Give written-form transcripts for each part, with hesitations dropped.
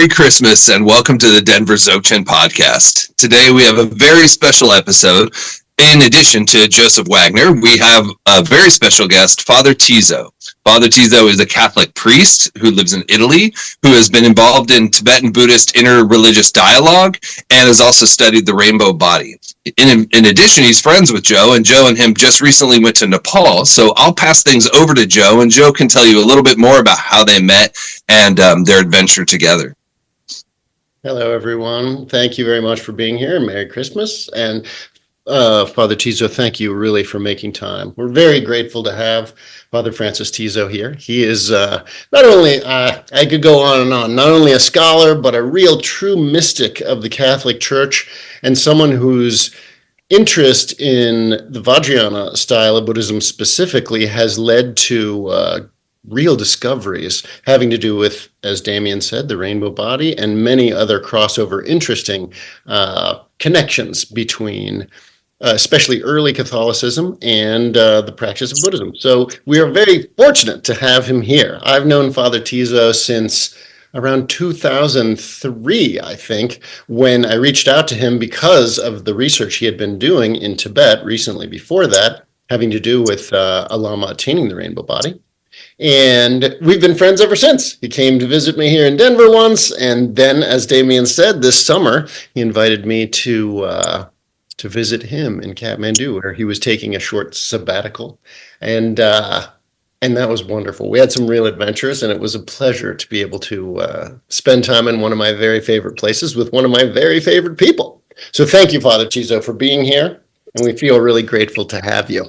Merry Christmas and welcome to the Denver Dzogchen podcast. Today we have a very special episode. In addition to Joseph Wagner, we have a very special guest, Father Tiso. Father Tiso is a Catholic priest who lives in Italy, who has been involved in Tibetan Buddhist interreligious dialogue and has also studied the rainbow body. In addition, he's friends with Joe, and Joe and him just recently went to Nepal. So I'll pass things over to Joe, and Joe can tell you a little bit more about how they met and their adventure together. Hello, everyone. Thank you very much for being here. Merry Christmas. And Father Tiso, thank you really for making time. We're very grateful to have Father Francis Tiso here. He is not only, I could go on and on, not only a scholar, but a real true mystic of the Catholic Church and someone whose interest in the Vajrayana style of Buddhism specifically has led to real discoveries having to do with, as Damien said, the rainbow body and many other crossover interesting connections between especially early Catholicism and the practice of Buddhism. So we are very fortunate to have him here. I've known Father Tiso since around 2003, I think, when I reached out to him because of the research he had been doing in Tibet recently before that, having to do with a Lama attaining the rainbow body. And we've been friends ever since. He came to visit me here in Denver once, and then, as Damien said, this summer, he invited me to visit him in Kathmandu, where he was taking a short sabbatical, and that was wonderful. We had some real adventures, and it was a pleasure to be able to spend time in one of my very favorite places with one of my very favorite people. So thank you, Father Tiso, for being here, and we feel really grateful to have you.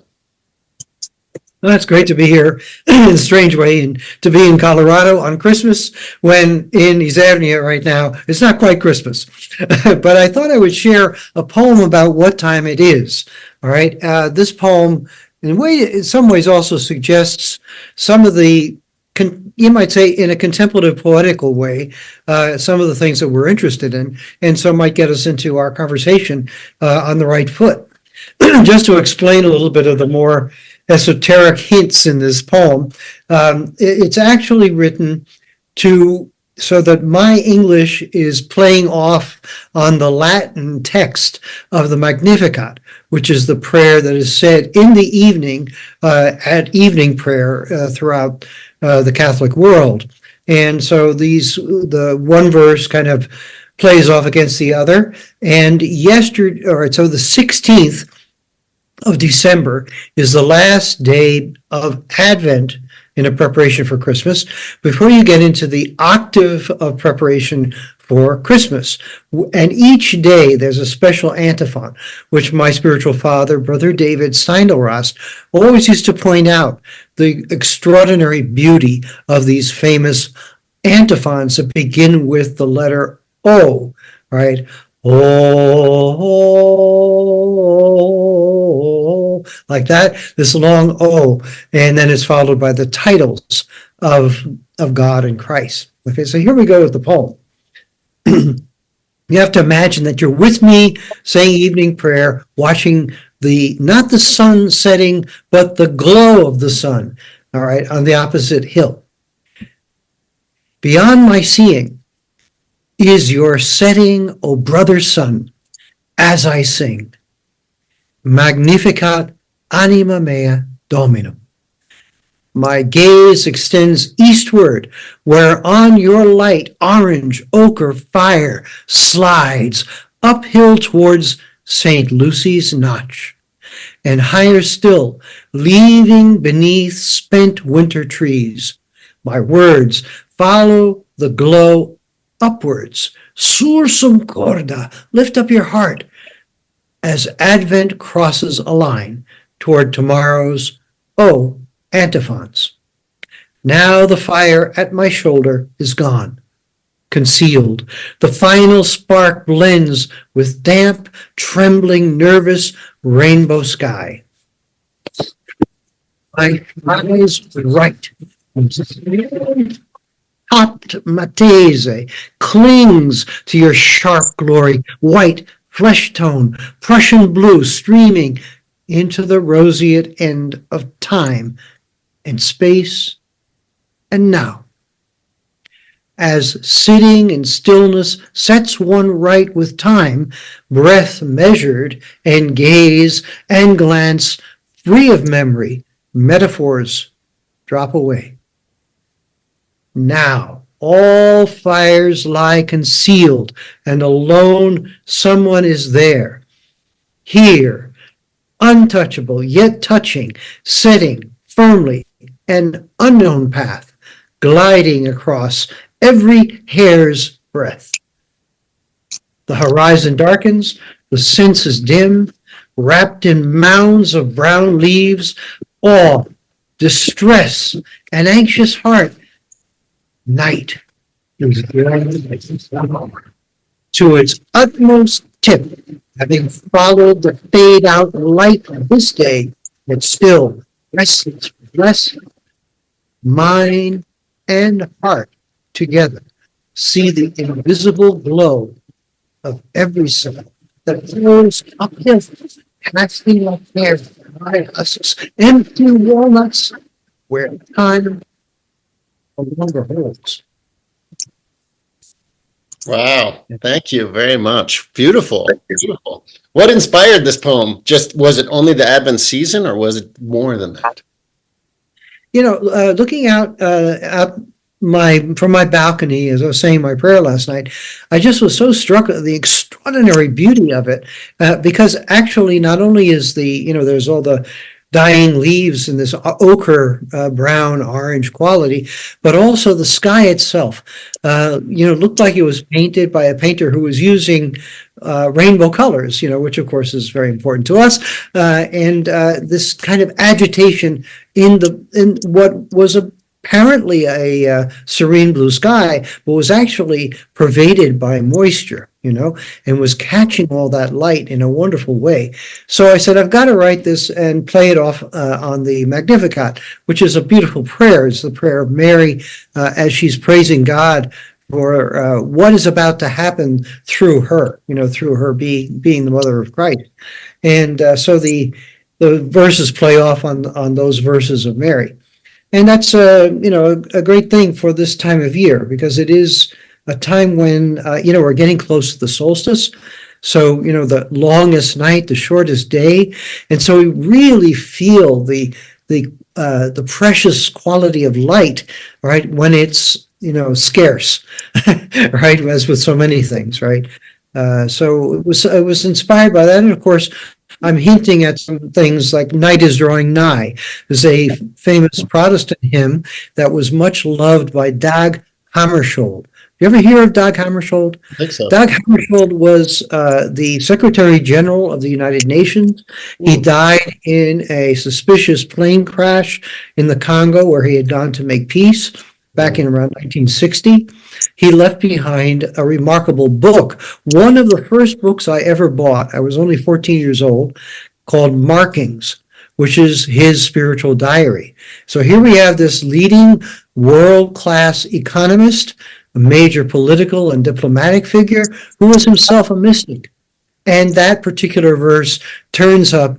Well, it's great to be here in a strange way and to be in Colorado on Christmas when in Izernia right now, it's not quite Christmas. But I thought I would share a poem about what time it is. All right. This poem, in some ways, also suggests some of the, you might say, in a contemplative, poetical way, some of the things that we're interested in, and so might get us into our conversation on the right foot. Just to explain a little bit of the more esoteric hints in this poem, it's actually written so that my English is playing off on the Latin text of the Magnificant, which is the prayer that is said in the evening at evening prayer throughout the Catholic world. And so the one verse kind of plays off against the other. And yesterday, all right, so the 16th of December is the last day of Advent in a preparation for Christmas, before you get into the octave of preparation for Christmas. And each day there's a special antiphon, which my spiritual father, Brother David Steindelrast, always used to point out the extraordinary beauty of these famous antiphons that begin with the letter O, right? Oh, like that, this long O, and then it's followed by the titles of God and Christ. Okay, so here we go with the poem. You have to imagine that you're with me saying evening prayer, watching not the sun setting, but the glow of the sun, all right, on the opposite hill. Beyond my seeing is your setting, O brother sun, as I sing. Magnificat anima mea Dominum. My gaze extends eastward, where on your light orange ochre fire slides uphill towards St. Lucy's Notch, and higher still, leaving beneath spent winter trees. My words follow the glow upwards. Sursum corda, lift up your heart, as Advent crosses a line toward tomorrow's O-antiphons. Now the fire at my shoulder is gone, concealed. The final spark blends with damp, trembling, nervous rainbow sky. My eyes right. Hot matese clings to your sharp glory, white flesh tone, Prussian blue streaming into the roseate end of time and space and now. as sitting in stillness sets one right with time, breath measured, and gaze and glance free of memory, metaphors drop away. Now all fires lie concealed, and alone someone is there. Here, untouchable yet touching, setting firmly an unknown path, gliding across every hair's breadth. The horizon darkens, the senses dim, wrapped in mounds of brown leaves, awe, distress, an anxious heart. Night is to its utmost tip, having followed the fade out light of this day, but still restless, mind and heart together see the invisible glow of every soul that flows uphill, casting like air by us, empty walnuts where time no longer holds. Wow. Thank you very much. Beautiful. Beautiful. What inspired this poem? Just, was it only the Advent season, or was it more than that? Looking out from my balcony, as I was saying my prayer last night, I just was so struck at the extraordinary beauty of it, because actually not only is there's all the dying leaves in this ochre, brown, orange quality, but also the sky itself, looked like it was painted by a painter who was using rainbow colors, which of course is very important to us, and this kind of agitation in what was apparently a serene blue sky, but was actually pervaded by moisture, and was catching all that light in a wonderful way. So I said, I've got to write this and play it off on the Magnificant, which is a beautiful prayer. It's the prayer of Mary as she's praising God for what is about to happen through her, through her being the mother of Christ. And so the verses play off on those verses of Mary. And that's a great thing for this time of year, because it is a time when we're getting close to the solstice. So the longest night, the shortest day, and so we really feel the precious quality of light, right, when it's scarce, right, as with so many things, right. So it was inspired by that, and of course, I'm hinting at some things like "Night is Drawing Nigh." There's a famous Protestant hymn that was much loved by Dag Hammarskjold. You ever hear of Dag Hammarskjold? I think so. Dag Hammarskjold was the Secretary General of the United Nations. He died in a suspicious plane crash in the Congo, where he had gone to make peace back in around 1960. He left behind a remarkable book, one of the first books I ever bought. I was only 14 years old, called Markings, which is his spiritual diary. So here we have this leading world-class economist, a major political and diplomatic figure, who was himself a mystic. And that particular verse turns up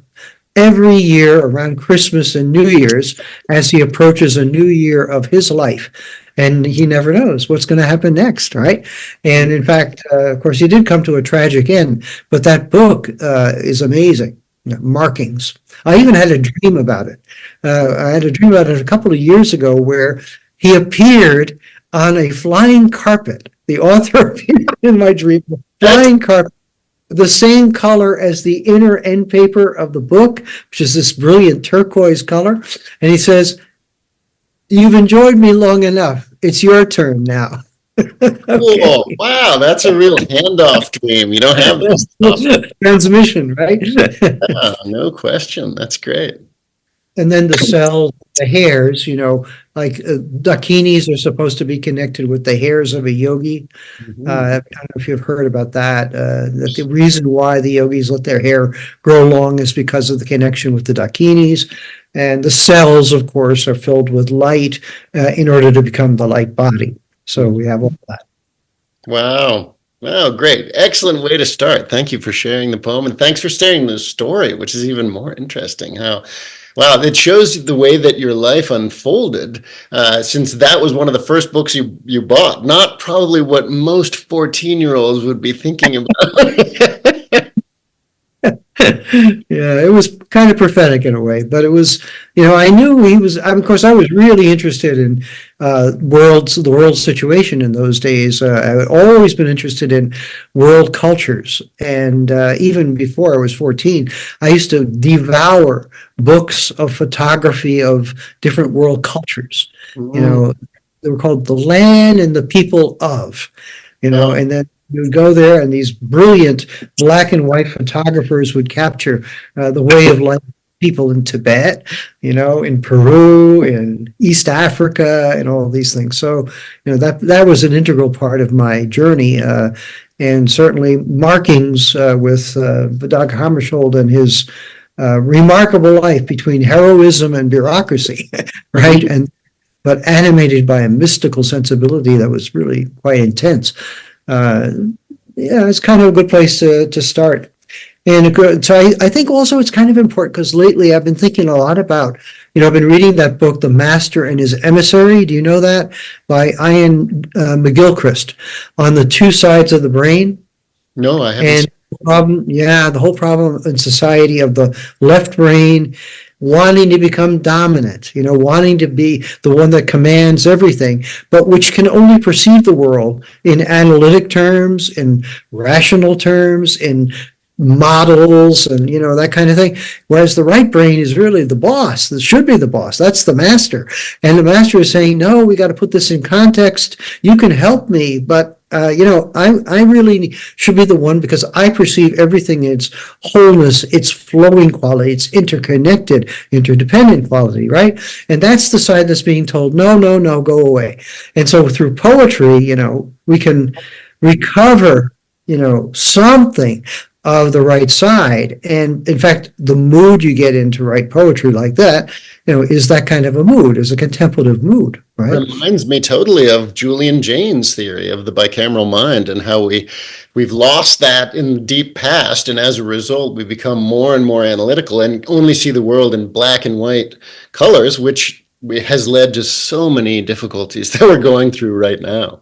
every year around Christmas and New Year's as he approaches a new year of his life. And he never knows what's going to happen next, right? And in fact, of course, he did come to a tragic end, but that book is amazing. Markings. I even had a dream about it. I had a dream about it a couple of years ago where he appeared on a flying carpet. The author appeared in my dream, flying carpet, the same color as the inner end paper of the book, which is this brilliant turquoise color. And he says, "You've enjoyed me long enough. It's your turn now." Okay. Cool. Wow, that's a real handoff dream. You don't have this stuff. Transmission, right? Yeah, no question. That's great. And then the cells, the hairs, like dakinis are supposed to be connected with the hairs of a yogi. Mm-hmm. I don't know if you've heard about that. That the reason why the yogis let their hair grow long is because of the connection with the dakinis. And the cells, of course, are filled with light in order to become the light body. So we have all that. Wow. Wow, great. Excellent way to start. Thank you for sharing the poem, and thanks for sharing the story, which is even more interesting. How Wow, it shows the way that your life unfolded, since that was one of the first books you bought, not probably what most 14-year-olds would be thinking about. Yeah, it was kind of prophetic in a way, but it was, I knew he was, of course, I was really interested in the world situation in those days. I had always been interested in world cultures. And even before I was 14, I used to devour books of photography of different world cultures. They were called The Land and the People of, and then you would go there, and these brilliant black and white photographers would capture the way of life people in Tibet, in Peru, in East Africa, and all of these things. So, that was an integral part of my journey, and certainly markings with Dag Hammarskjold and his remarkable life between heroism and bureaucracy, right? But animated by a mystical sensibility that was really quite intense. It's kind of a good place to start. And so I think also it's kind of important because lately I've been thinking a lot about, I've been reading that book, The Master and His Emissary. Do you know that? By Iain McGilchrist, on the two sides of the brain. No, I haven't. And the whole problem in society of the left brain wanting to become dominant, wanting to be the one that commands everything, but which can only perceive the world in analytic terms, in rational terms, in models, and that kind of thing. Whereas the right brain is really the boss. That should be the boss. That's the master. And the master is saying, no, we got to put this in context. You can help me, but I really should be the one because I perceive everything in its wholeness, its flowing quality, its interconnected, interdependent quality, right? And that's the side that's being told, no, go away. And so through poetry, we can recover, something of the right side. And in fact, the mood you get into write poetry like that, is that kind of a mood, is a contemplative mood, right? Reminds me totally of Julian Jaynes' theory of the bicameral mind and how we've lost that in the deep past. And as a result, we become more and more analytical and only see the world in black and white colors, which has led to so many difficulties that we're going through right now.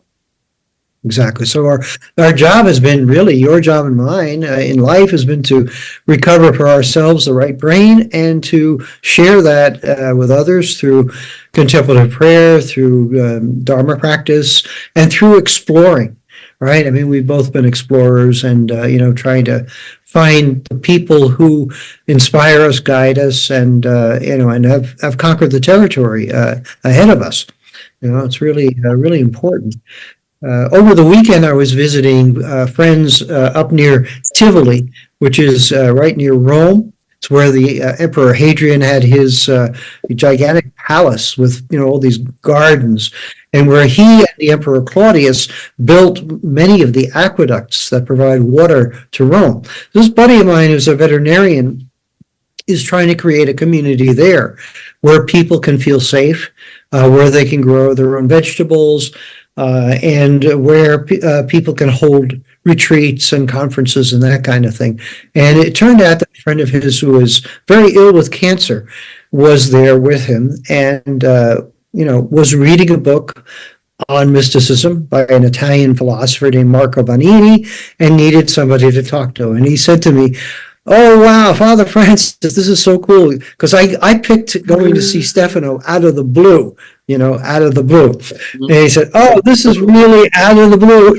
Exactly. So our job has been, really your job and mine in life has been to recover for ourselves the right brain and to share that with others through contemplative prayer, through Dharma practice, and through exploring, right? I mean, we've both been explorers and, trying to find the people who inspire us, guide us, and, and have conquered the territory ahead of us. It's really, really important. Over the weekend, I was visiting friends up near Tivoli, which is right near Rome. It's where the Emperor Hadrian had his gigantic palace with, all these gardens, and where he and the Emperor Claudius built many of the aqueducts that provide water to Rome. This buddy of mine who's a veterinarian is trying to create a community there where people can feel safe, where they can grow their own vegetables, and where people can hold retreats and conferences and that kind of thing. And it turned out that a friend of his who was very ill with cancer was there with him and, was reading a book on mysticism by an Italian philosopher named Marco Vanini and needed somebody to talk to. And he said to me, "Oh, wow, Father Francis, this is so cool." Because I picked going to see Stefano out of the blue. And he said, "Oh, this is really out of the blue."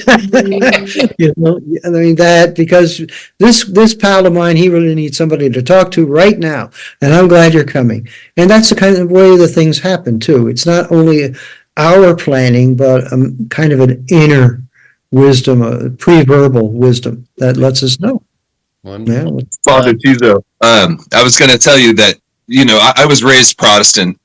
I mean, that because this pal of mine, he really needs somebody to talk to right now. And I'm glad you're coming. And that's the kind of way the things happen, too. It's not only our planning, but kind of an inner wisdom, a pre-verbal wisdom that lets us know. Yeah. Father Tiso, I was going to tell you that, I was raised Protestant,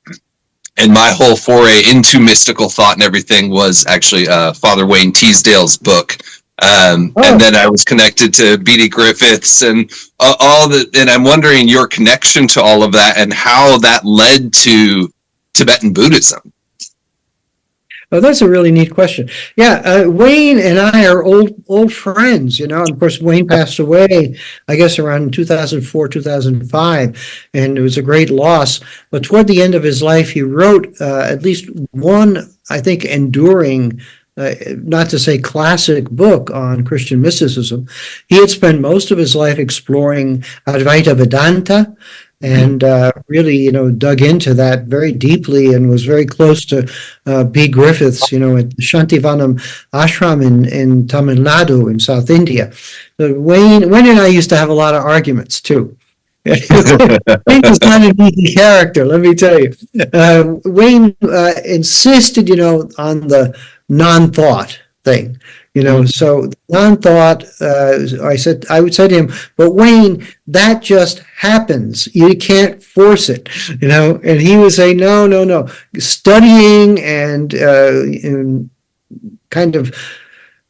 and my whole foray into mystical thought and everything was actually Father Wayne Teasdale's book. And then I was connected to B.D. Griffiths and and I'm wondering your connection to all of that and how that led to Tibetan Buddhism. Oh, that's a really neat question. Yeah, Wayne and I are old friends, you know. And of course, Wayne passed away, I guess, around 2004, 2005, and it was a great loss. But toward the end of his life, he wrote at least one, I think, enduring, not to say classic book on Christian mysticism. He had spent most of his life exploring Advaita Vedanta, and really, you know, dug into that very deeply and was very close to B. Griffiths, you know, at the Shantivanam ashram in Tamil Nadu in South India. So Wayne and I used to have a lot of arguments too. Wayne was not an easy character, let me tell you. Wayne insisted, you know, on the non-thought thing. You know, so non-thought, I would say to him, but Wayne, that just happens. You can't force it, you know. And he would say, no. Studying and kind of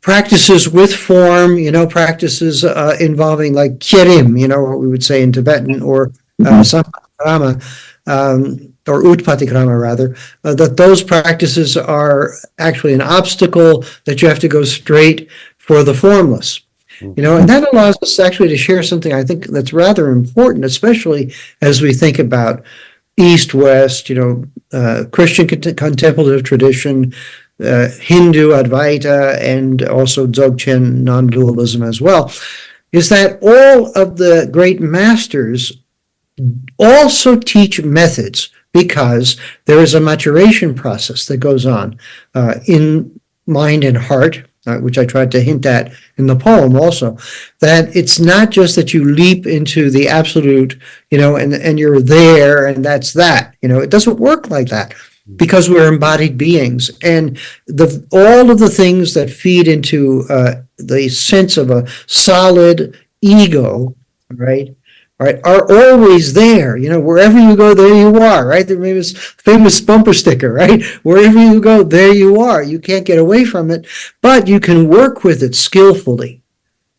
practices with form, you know, practices involving like kirim, you know, what we would say in Tibetan, or sampakrama, or utpatikrama rather, that those practices are actually an obstacle, that you have to go straight for the formless. You know, and that allows us actually to share something I think that's rather important, especially as we think about East-West, you know, Christian contemplative tradition, Hindu Advaita, and also Dzogchen non-dualism as well, is that all of the great masters also teach methods, because there is a maturation process that goes on in mind and heart, which I tried to hint at in the poem also, that it's not just that you leap into the absolute, you know, and you're there and that's that. You know, it doesn't work like that, because we're embodied beings. And all of the things that feed into the sense of a solid ego, right, are always there. You know, wherever you go, there you are, right? The famous bumper sticker, right? Wherever you go, there you are. You can't get away from it, but you can work with it skillfully.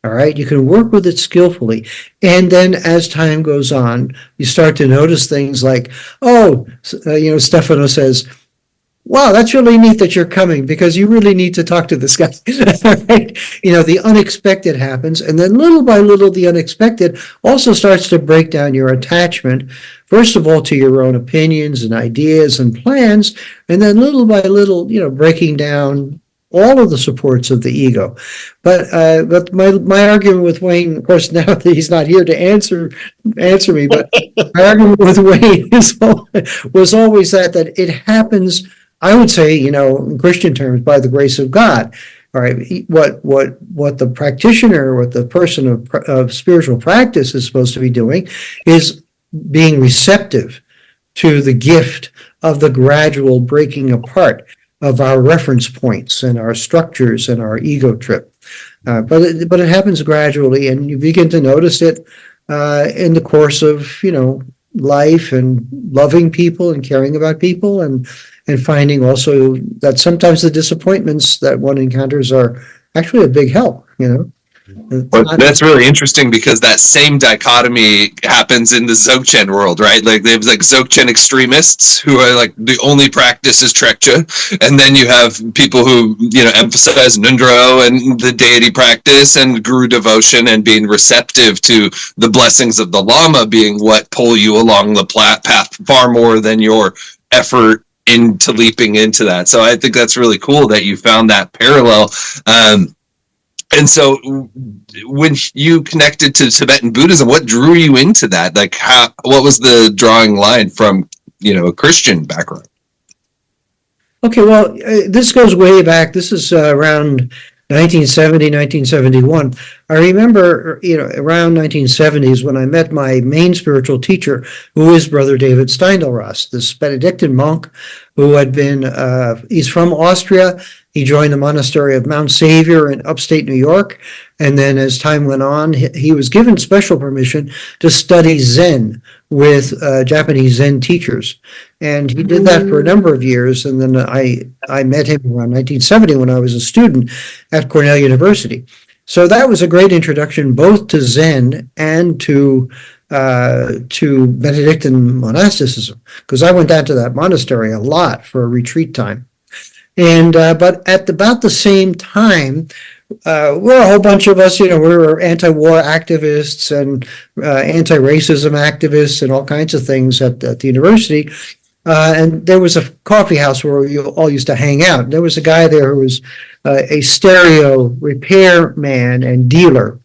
All right, you can work with it skillfully. And then as time goes on, you start to notice things like, you know, Stefano says, wow, that's really neat that you're coming, because you really need to talk to this guy. Right? You know, the unexpected happens, and then little by little, the unexpected also starts to break down your attachment, first of all, to your own opinions and ideas and plans, and then little by little, you know, breaking down all of the supports of the ego. But my argument with Wayne, of course, now that he's not here to answer me, but my argument with Wayne was always that it happens, I would say, you know, in Christian terms, by the grace of God. All right, what the practitioner, what the person of spiritual practice is supposed to be doing is being receptive to the gift of the gradual breaking apart of our reference points and our structures and our ego trip. But it happens gradually, and you begin to notice it in the course of, you know, life, and loving people and caring about people, and finding also that sometimes the disappointments that one encounters are actually a big help, you know. But that's really interesting, because that same dichotomy happens in the Dzogchen world, right? Like there's like Dzogchen extremists who are like the only practice is Trekcha, and then you have people who, you know, emphasize Nundro and the deity practice and guru devotion and being receptive to the blessings of the Lama being what pull you along the path far more than your effort into leaping into that. So I think that's really cool that you found that parallel. And so when you connected to Tibetan Buddhism, what drew you into that? Like, what was the drawing line from, you know, a Christian background? Okay, well, this goes way back. This is around 1970, 1971. I remember, you know, around 1970s when I met my main spiritual teacher, who is Brother David Steindl-Rast, this Benedictine monk who had been, he's from Austria. He joined the monastery of Mount Savior in upstate New York. And then as time went on, he was given special permission to study Zen with Japanese Zen teachers. And he did that for a number of years. And then I met him around 1970 when I was a student at Cornell University. So that was a great introduction both to Zen and to Benedictine monasticism, because I went down to that monastery a lot for a retreat time. And but at about the same time, we're a whole bunch of us, we were anti-war activists and anti-racism activists and all kinds of things at the university. And there was a coffee house where we all used to hang out. There was a guy there who was a stereo repair man and dealer.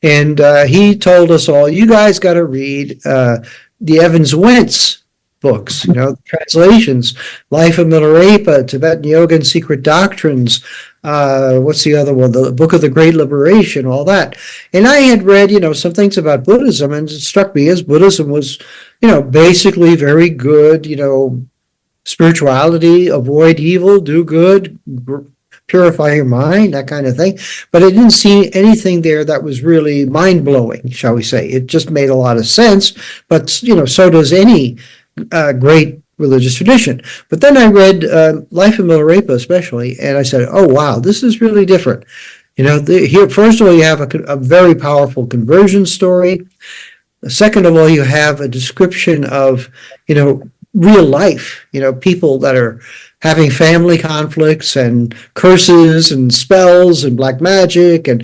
And he told us all, you guys got to read the Evans-Wentz books, translations, Life of Milarepa, Tibetan Yoga and Secret Doctrines, what's the other one? The Book of the Great Liberation, all that. And I had read, some things about Buddhism, and it struck me as Buddhism was, basically very good, spirituality, avoid evil, do good, purify your mind, that kind of thing. But I didn't see anything there that was really mind-blowing, shall we say. It just made a lot of sense, but, so does any great religious tradition. But then I read Life of Milarepa especially, and I said, oh, wow, this is really different. Here, first of all, you have a very powerful conversion story. Second of all, you have a description of, real life, people that are having family conflicts and curses and spells and black magic and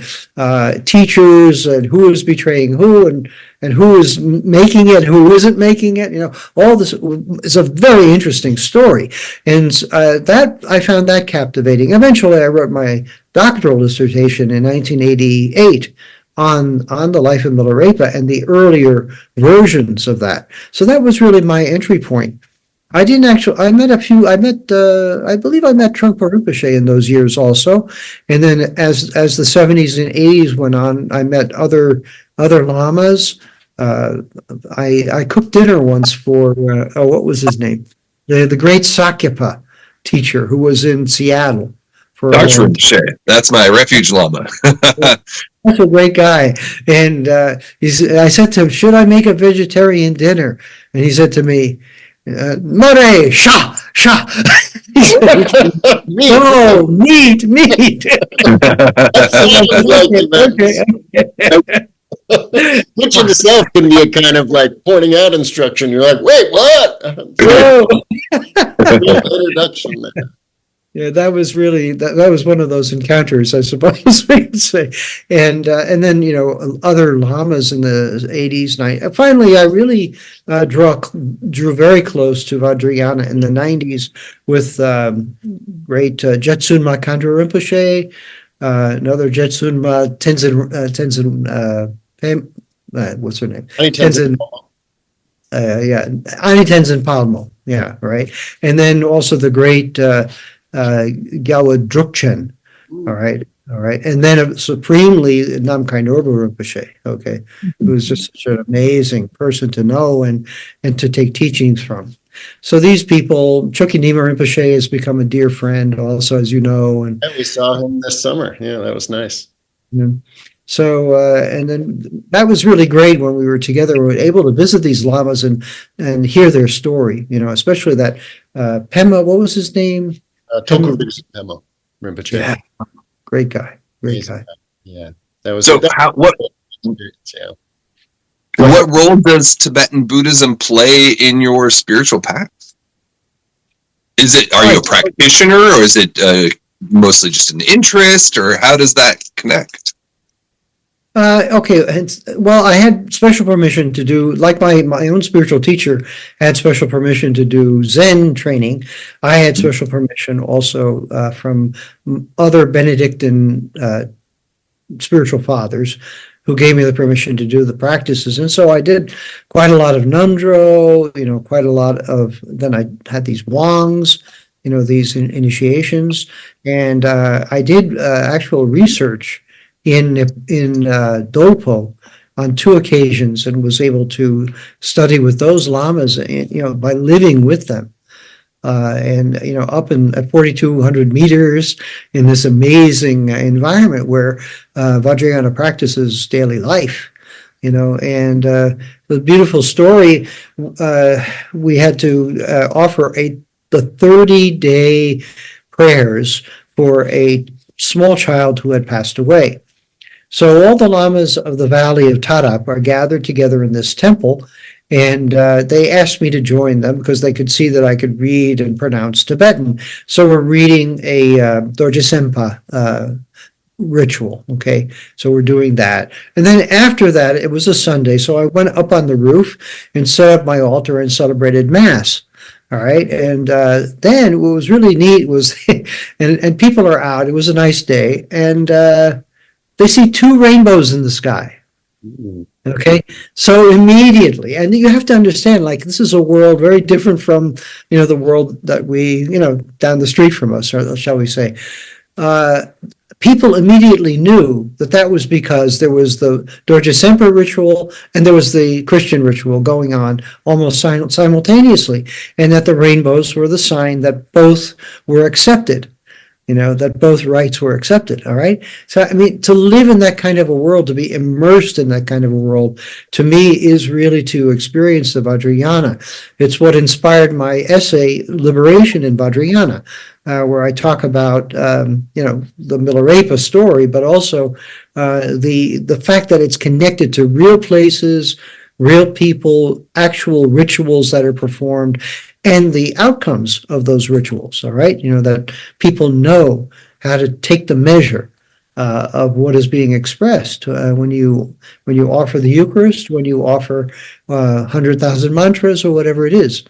teachers and who is betraying who and who is making it, who isn't making it. All this is a very interesting story. And that I found that captivating. Eventually, I wrote my doctoral dissertation in 1988 on the Life of Milarepa and the earlier versions of that. So that was really my entry point. I believe I met Trungpa Rinpoche in those years also. And then as the 70s and 80s went on, I met other lamas. I cooked dinner once for, what was his name? The great Sakyapa teacher who was in Seattle. Dr. Rinpoche. That's my refuge lama. That's a great guy. And I said to him, should I make a vegetarian dinner? And he said to me, Mare, sha. No, meat. Which in itself can be a kind of like pointing out instruction. You're like, wait, what? Introduction there. Yeah, that was really that was one of those encounters, I suppose we could say. And then other lamas in the 80s. And finally I really drew very close to Vajrayana in the 90s with great Jetsunma Khandro Rinpoche, another Jetsunma Tenzin what's her name? Tenzin. Ani Tenzin Palmo. Yeah, right. And then also the great Gyalwa Dzogchen, all right, and then supremely Namkhai Norbu Rinpoche, okay, who was just such an amazing person to know and to take teachings from. So these people, Chokyi Nyima Rinpoche has become a dear friend also, as you know. And we saw him this summer. Yeah, that was nice. Yeah. So, and then that was really great when we were together. We were able to visit these lamas and hear their story, especially that Pema, what was his name? Toku Pema Rinpoche. Yeah, great guy. Yeah, that was. So, what role does Tibetan Buddhism play in your spiritual path? Are you a practitioner, or is it mostly just an interest, or how does that connect? Okay, well, I had special permission to do, like my own spiritual teacher had special permission to do Zen training. I had special permission also from other Benedictine spiritual fathers who gave me the permission to do the practices. And so I did quite a lot of Nundro, quite a lot of, then I had these Wangs, these initiations. And I did actual research in Dolpo on 2 occasions and was able to study with those lamas, by living with them. And up at 4,200 meters in this amazing environment where Vajrayana practices daily life, and the beautiful story, we had to offer the 30-day prayers for a small child who had passed away. So all the lamas of the valley of Tarap are gathered together in this temple, And they asked me to join them because they could see that I could read and pronounce Tibetan. So we're reading a Dorje Sempa ritual. Okay, so we're doing that. And then after that, it was a Sunday. So I went up on the roof and set up my altar and celebrated Mass. All right. And then what was really neat was, and people are out. It was a nice day. And they see two rainbows in the sky. Okay, so immediately, and you have to understand, like, this is a world very different from, the world that we, down the street from us, or shall we say. People immediately knew that that was because there was the Dorje Sempa ritual and there was the Christian ritual going on almost simultaneously, and that the rainbows were the sign that both were accepted. That both rights were accepted, all right? So, I mean, to live in that kind of a world, to be immersed in that kind of a world, to me, is really to experience the Vajrayana. It's what inspired my essay, Liberation in Vajrayana, where I talk about, the Milarepa story, but also the fact that it's connected to real places, real people, actual rituals that are performed, and the outcomes of those rituals, all right? That people know how to take the measure of what is being expressed when you offer the Eucharist, when you offer 100,000 mantras or whatever it is.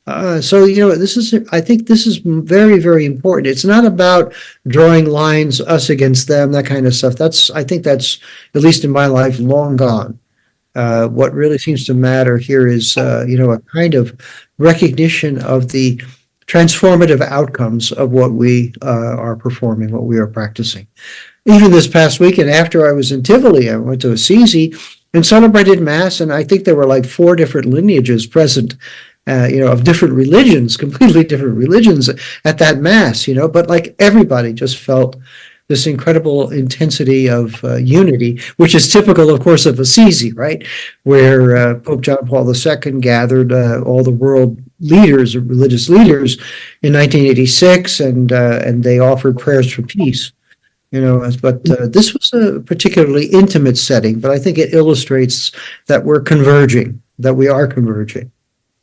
So I think this is very, very important. It's not about drawing lines, us against them, that kind of stuff. I think that's, at least in my life, long gone. What really seems to matter here is, a kind of recognition of the transformative outcomes of what we are performing, what we are practicing. Even this past weekend, after I was in Tivoli, I went to Assisi and celebrated Mass, and I think there were like 4 different lineages present, of different religions, completely different religions at that Mass, but like everybody just felt this incredible intensity of unity, which is typical, of course, of Assisi, right? Where Pope John Paul II gathered all the world leaders, religious leaders, in 1986, and they offered prayers for peace. But this was a particularly intimate setting, but I think it illustrates that we're converging, that we are converging.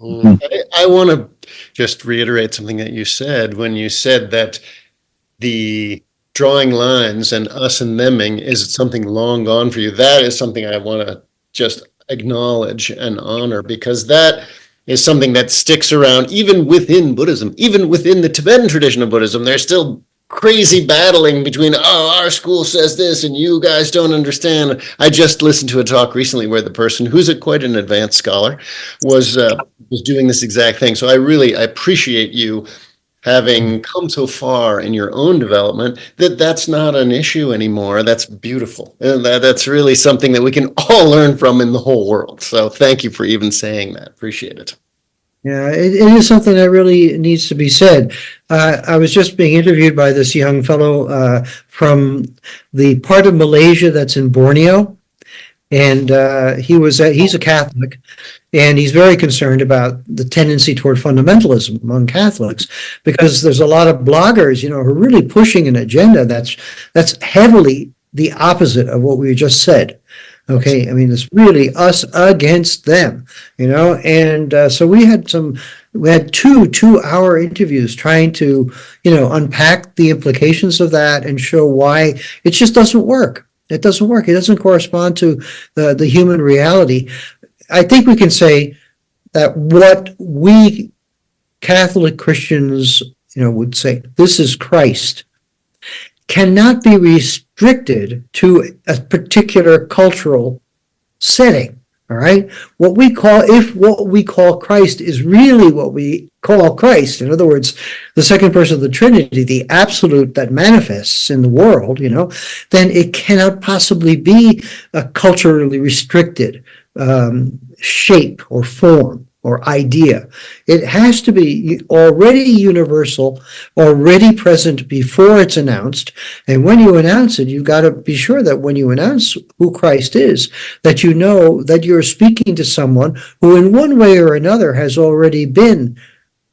I want to just reiterate something that you said when you said that the drawing lines and us and theming is something long gone for you. That is something I want to just acknowledge and honor, because that is something that sticks around even within Buddhism, even within the Tibetan tradition of Buddhism. There's still crazy battling between, our school says this and you guys don't understand. I just listened to a talk recently where the person, who's quite an advanced scholar, was doing this exact thing. So I appreciate you having come so far in your own development that's not an issue anymore. That's beautiful. And that's really something that we can all learn from in the whole world. So thank you for even saying that. Appreciate it. Yeah, it is something that really needs to be said. I was just being interviewed by this young fellow from the part of Malaysia that's in Borneo. And he's a Catholic, and he's very concerned about the tendency toward fundamentalism among Catholics, because there's a lot of bloggers, who are really pushing an agenda that's heavily the opposite of what we just said. Okay, I mean, it's really us against them, and so we had 2 2-hour interviews trying to, unpack the implications of that and show why it just doesn't work. It doesn't work. It doesn't correspond to the human reality. I think we can say that what we Catholic Christians, would say, this is Christ, cannot be restricted to a particular cultural setting. All right. What we call Christ is really what we call Christ. In other words, the second person of the Trinity, the absolute that manifests in the world, then it cannot possibly be a culturally restricted shape or form or idea. It has to be already universal, already present before it's announced. And when you announce it, you've got to be sure that when you announce who Christ is, that you know that you're speaking to someone who in one way or another has already been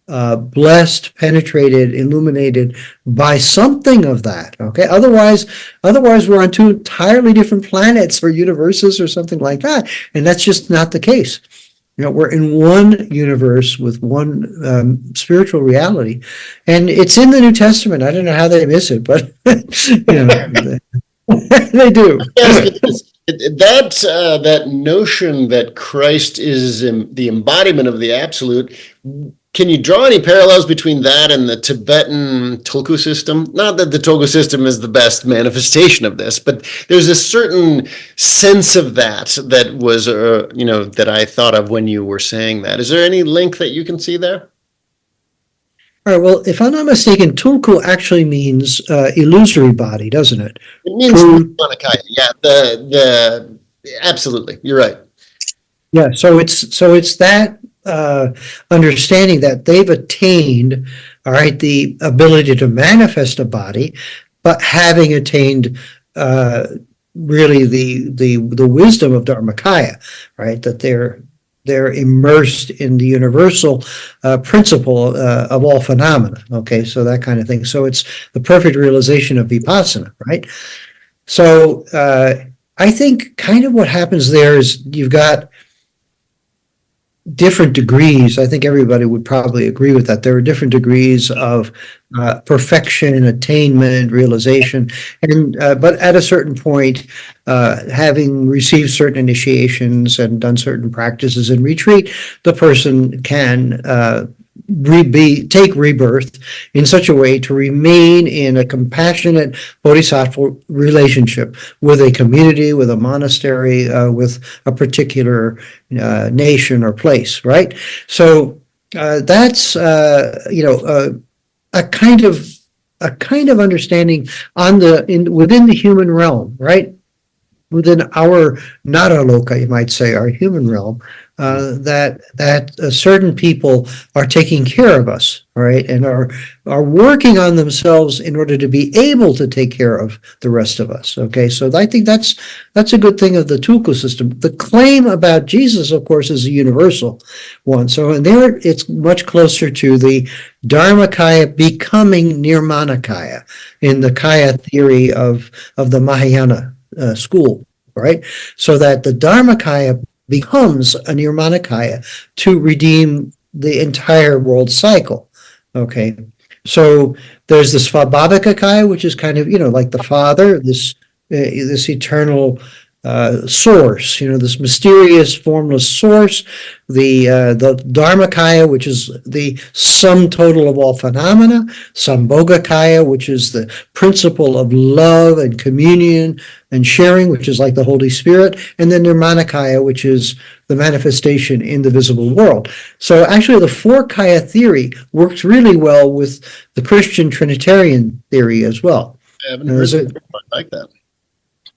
blessed, penetrated, illuminated by something of that. Okay. Otherwise we're on 2 entirely different planets or universes or something like that. And that's just not the case. We're in one universe with one spiritual reality, and it's in the New Testament. I don't know how they miss it, but they do. Yes, that notion that Christ is the embodiment of the absolute. Can you draw any parallels between that and the Tibetan Tulku system? Not that the Tulku system is the best manifestation of this, but there's a certain sense of that was, that I thought of when you were saying that. Is there any link that you can see there? All right, well, if I'm not mistaken, Tulku actually means illusory body, doesn't it? It means Nirmanakaya. Yeah, absolutely. You're right. Yeah, so it's that understanding that they've attained, all right, the ability to manifest a body, but having attained really the wisdom of Dharmakaya, right? That they're immersed in the universal principle of all phenomena. Okay, so that kind of thing. So it's the perfect realization of vipassana, right? So I think kind of what happens there is you've got different degrees. I think everybody would probably agree with that. There are different degrees of perfection, attainment, realization, and but at a certain point, having received certain initiations and done certain practices in retreat, the person can take rebirth in such a way to remain in a compassionate bodhisattva relationship with a community, with a monastery, with a particular nation or place, right? So that's a kind of understanding within the human realm, right? Within our Naraloka, you might say, our human realm, that certain people are taking care of us, right, and are working on themselves in order to be able to take care of the rest of us. Okay, so I think that's a good thing of the Tulku system. The claim about Jesus, of course, is a universal one. So in there, it's much closer to the Dharmakaya becoming Nirmanakaya in the Kaya theory of the Mahayana school, right? So that the Dharmakaya becomes a Nirmanakaya to redeem the entire world cycle. Okay, so there's the Svabhavika, which is kind of like the Father, this eternal source, this mysterious, formless source. The Dharmakaya, which is the sum total of all phenomena. Sambhogakaya, which is the principle of love and communion and sharing, which is like the Holy Spirit, and then Nirmanakaya, which is the manifestation in the visible world. So actually the four kaya theory works really well with the Christian Trinitarian theory as well. I haven't heard it like that.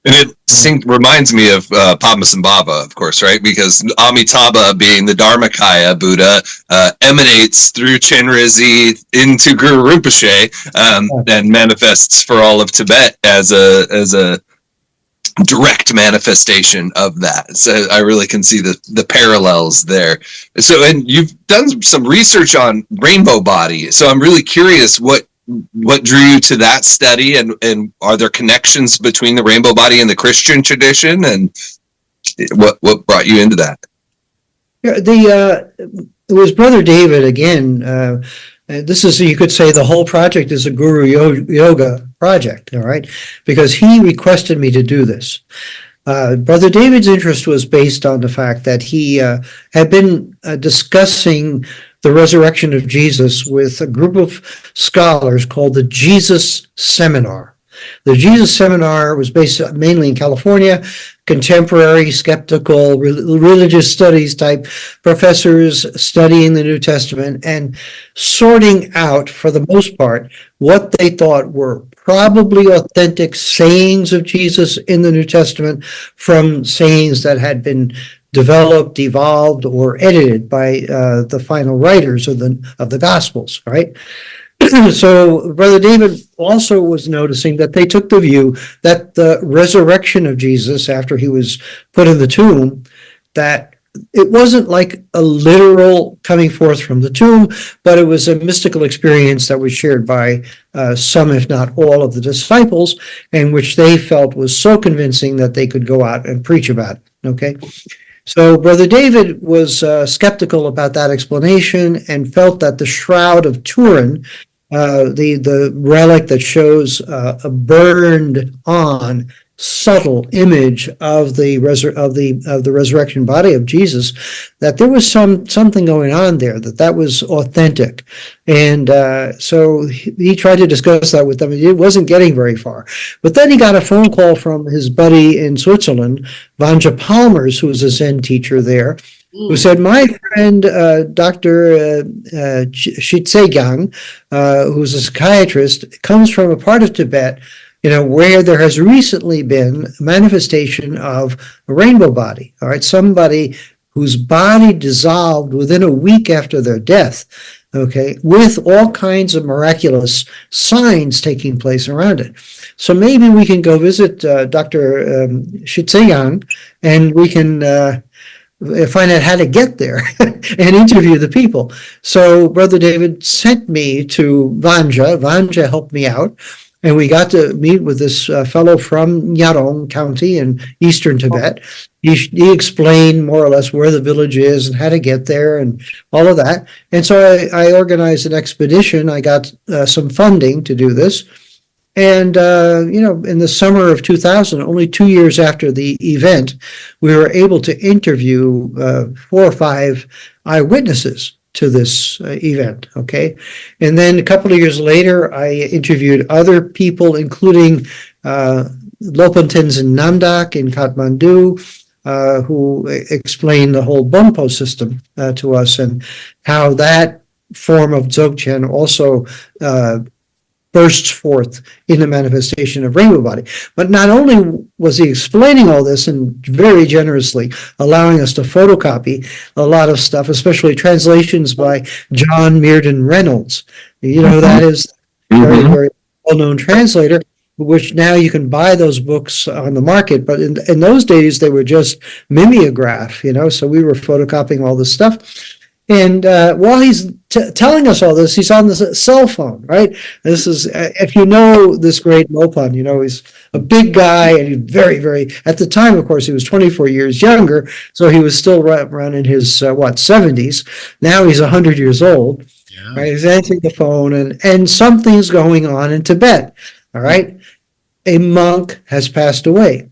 And it reminds me of Padmasambhava, of course, right? Because Amitabha, being the Dharmakaya Buddha, emanates through Chenrezig into Guru Rinpoche and manifests for all of Tibet as a direct manifestation of that. So I really can see the parallels there. So, and you've done some research on rainbow body. So I'm really curious what drew you to that study, and are there connections between the rainbow body and the Christian tradition, and what brought you into that? Yeah, it was Brother David again. This is, you could say, the whole project is a Guru Yoga project, all right, because he requested me to do this. Brother David's interest was based on the fact that he had been discussing the resurrection of Jesus with a group of scholars called the Jesus Seminar. The Jesus Seminar was based mainly in California, contemporary, skeptical, religious studies type professors studying the New Testament and sorting out, for the most part, what they thought were probably authentic sayings of Jesus in the New Testament from sayings that had been developed, evolved, or edited by the final writers of the Gospels, right? So Brother David also was noticing that they took the view that the resurrection of Jesus after he was put in the tomb, that it wasn't like a literal coming forth from the tomb, but it was a mystical experience that was shared by some, if not all, of the disciples, and which they felt was so convincing that they could go out and preach about it, okay? So Brother David was skeptical about that explanation and felt that the Shroud of Turin, the relic that shows a burned on subtle image of the resurrection body of Jesus, that there was something going on there, that was authentic. And so he tried to discuss that with them. It wasn't getting very far. But then he got a phone call from his buddy in Switzerland, Vanja Palmers, who was a Zen teacher there, who said, my friend, Dr. Shitsegang, who's a psychiatrist, comes from a part of Tibet, where there has recently been a manifestation of a rainbow body, all right, somebody whose body dissolved within a week after their death, okay, with all kinds of miraculous signs taking place around it. So maybe we can go visit Dr. Shitsegang, and we can find out how to get there and interview the people. So Brother David sent me to Vanja. Vanja helped me out. And we got to meet with this fellow from Nyarong County in eastern Tibet. He explained more or less where the village is and how to get there and all of that. And so I organized an expedition. I got some funding to do this. And, in the summer of 2000, only 2 years after the event, we were able to interview 4 or 5 eyewitnesses to this event, okay? And then a couple of years later, I interviewed other people, including Lopan Tenzin Namdak in Kathmandu, who explained the whole Bonpo system to us, and how that form of Dzogchen also bursts forth in the manifestation of rainbow body. But not only was he explaining all this and very generously allowing us to photocopy a lot of stuff, especially translations by John Mearden Reynolds. That is a very, very well-known translator, which now you can buy those books on the market. But in those days, they were just mimeograph, so we were photocopying all this stuff. And while he's telling us all this, he's on the cell phone, right? This is, if you know this great Lopan, he's a big guy, and he's very, very, at the time, of course, he was 24 years younger, so he was still around in his, 70s. Now he's 100 years old. Yeah. Right? He's answering the phone, and something's going on in Tibet, all right? A monk has passed away.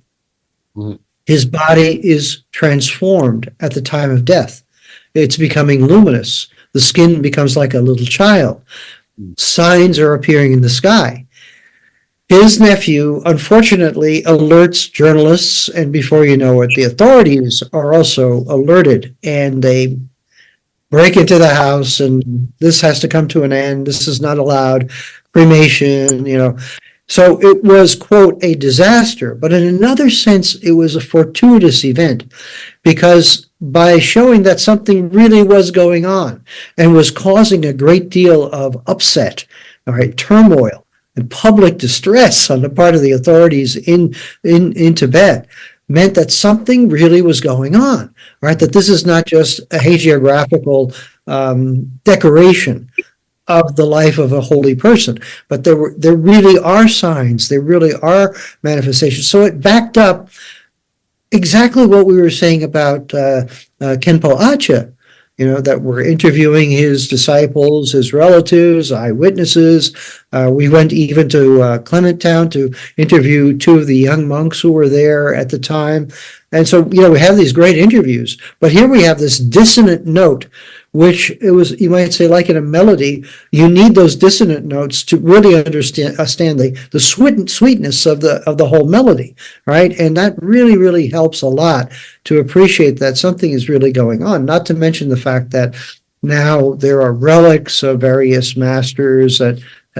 Mm-hmm. His body is transformed at the time of death. It's becoming luminous. The skin becomes like a little child. Signs are appearing in the sky. His nephew, unfortunately, alerts journalists, and before you know it, the authorities are also alerted, and they break into the house, and this has to come to an end. This is not allowed. Cremation, So it was, quote, a disaster, but in another sense, it was a fortuitous event, because by showing that something really was going on and was causing a great deal of upset, all right, turmoil and public distress on the part of the authorities in Tibet, meant that something really was going on, right? That this is not just a hagiographical decoration of the life of a holy person, but there really are signs, there really are manifestations. So it backed up exactly what we were saying about Khenpo Acha, that we're interviewing his disciples, his relatives, eyewitnesses. We went even to Clement Town to interview 2 of the young monks who were there at the time. And so, we have these great interviews, but here we have this dissonant note, which it was, you might say, like in a melody. You need those dissonant notes to really understand the sweetness of the whole melody, right? And that really, really helps a lot to appreciate that something is really going on. Not to mention the fact that now there are relics of various masters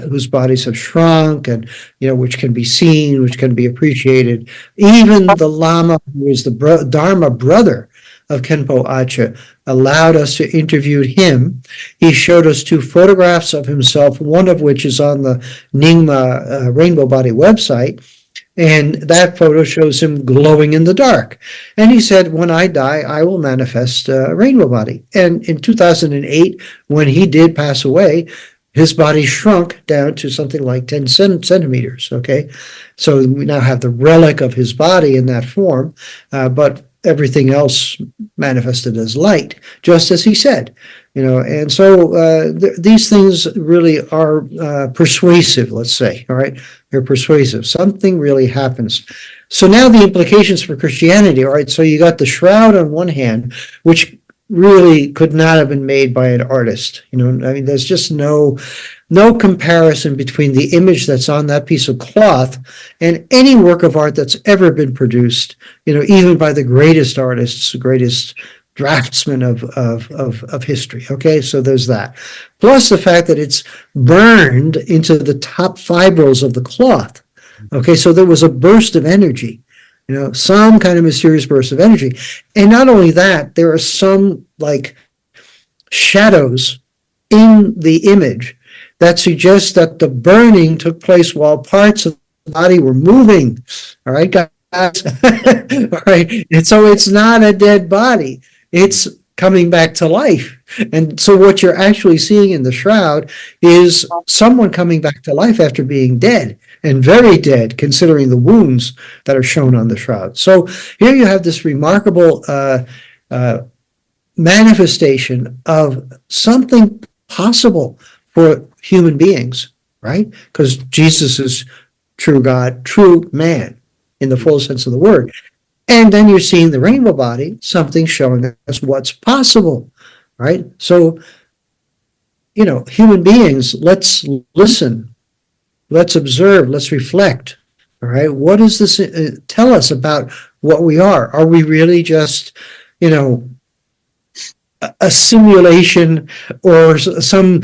whose bodies have shrunk, and which can be seen, which can be appreciated. Even the Lama, who is the Dharma brother of Khenpo Acha, allowed us to interview him. He showed us 2 photographs of himself, one of which is on the Nyingma Rainbow Body website, and that photo shows him glowing in the dark. And he said, when I die, I will manifest a rainbow body. And in 2008, when he did pass away, his body shrunk down to something like 10 centimeters, okay? So we now have the relic of his body in that form, but everything else manifested as light, just as he said. And so these things really are persuasive, let's say, all right? They're persuasive. Something really happens. So now the implications for Christianity, all right? So you got the shroud on one hand, which really could not have been made by an artist. There's just no comparison between the image that's on that piece of cloth and any work of art that's ever been produced, even by the greatest artists, the greatest draftsmen of history. Okay, so there's that. Plus the fact that it's burned into the top fibrils of the cloth. Okay, so there was a burst of energy, some kind of mysterious burst of energy. And not only that, there are some like shadows in the image that suggest that the burning took place while parts of the body were moving. All right, guys. All right. And so it's not a dead body. It's coming back to life. And so what you're actually seeing in the shroud is someone coming back to life after being dead, and very dead, considering the wounds that are shown on the shroud. So here you have this remarkable manifestation of something possible for human beings, right? Because Jesus is true God, true man, in the full sense of the word. And then you're seeing the rainbow body, something showing us what's possible, right? So, human beings, let's listen, let's observe, let's reflect, all right? What does this tell us about what we are? Are we really just, a simulation or some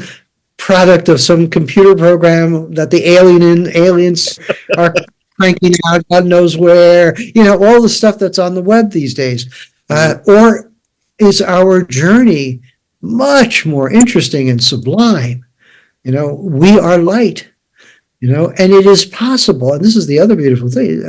product of some computer program that the aliens are cranking out, God knows where, all the stuff that's on the web these days? Or is our journey much more interesting and sublime? We are light, and it is possible. And this is the other beautiful thing.